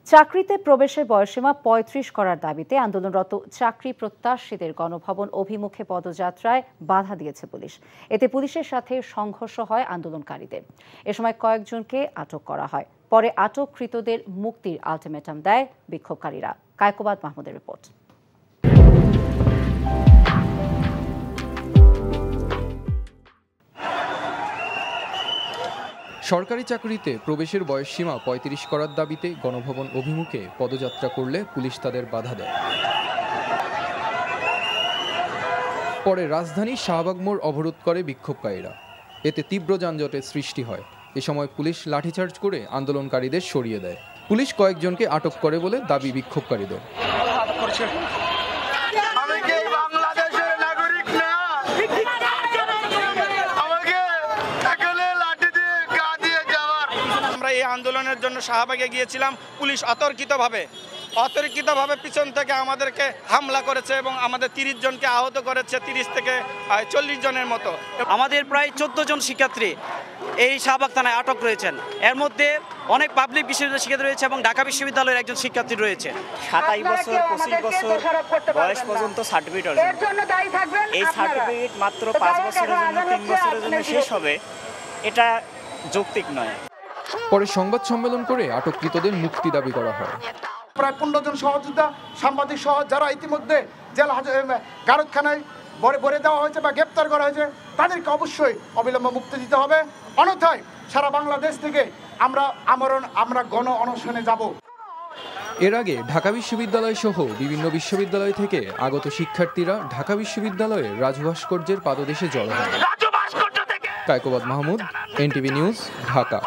চাকরিতে প্রবেশের বয়সসীমা ৩৫ করার দাবিতে আন্দোলনরত চাকরি প্রত্যাশীদের গণভবন অভিমুখে পদযাত্রায় বাধা দিয়েছে পুলিশ। এতে পুলিশের সাথে সংঘর্ষ হয় আন্দোলনকারীদের। এ সময় কয়েকজনকে আটক করা হয়। পরে আটককৃতদের মুক্তির আলটিমেটাম দেয় বিক্ষোভকারীরা। কায়কোবাদ মাহমুদের রিপোর্ট। সরকারি চাকরিতে প্রবেশের বয়সসীমা ৩৫ করার দাবিতে গণভবন অভিমুখে পদযাত্রা করলে পুলিশ তাদের বাধা দেয়। পরে রাজধানী শাহবাগ মোড় অবরোধ করে বিক্ষোভকারীরা। এতে তীব্র যানজটের সৃষ্টি হয়। এ সময় পুলিশ লাঠিচার্জ করে আন্দোলনকারীদের সরিয়ে দেয়। পুলিশ কয়েকজনকে আটক করে বলে দাবি বিক্ষোভকারীদের। এই আন্দোলনের জন্য শাহবাগে গিয়েছিলাম। পুলিশ অতর্কিতভাবে পিছন থেকে আমাদেরকে হামলা করেছে এবং আমাদের ৩০ জনকে আহত করেছে, ৩০ থেকে ৪০ জনের মতো। আমাদের প্রায় ১৪ জন শিক্ষার্থী এই শাহবাগ থানায় আটক রয়েছেন। এর মধ্যে অনেক পাবলিক বিশ্ববিদ্যালয়ের শিক্ষার্থী রয়েছে এবং ঢাকা বিশ্ববিদ্যালয়ের একজন শিক্ষার্থী রয়েছে। ২৭ বছর ২৫ বছর বয়স পর্যন্ত সার্টিফিকেট অর্জন। এই সার্টিফিকেট মাত্র ৫ বছরের জন্য ৩ বছরের জন্য শেষ হবে, এটা যৌক্তিক নয়। পরে সংবাদ সম্মেলন করে আটককৃতদের মুক্তি দাবি করা হয়। প্রায় ১৫ জন সহযোদ্ধা সাংবাদিক সহ যারা ইতিমধ্যে জেল গারদখানায় ভরে দেওয়া হয়েছে বা গ্রেপ্তার করা হয়েছে, তাদেরকে অবশ্যই অবিলম্বে মুক্তি দিতে হবে। অন্যথায় সারা বাংলাদেশ থেকে আমরা গণ অনশনে যাব। এর আগে ঢাকা বিশ্ববিদ্যালয় সহ বিভিন্ন বিশ্ববিদ্যালয় থেকে আগত শিক্ষার্থীরা ঢাকা বিশ্ববিদ্যালয়ের রাজু ভাস্কর্যের পাদদেশে জড়ো হয়। Kaykobad Mahmud, NTV news, Dhaka.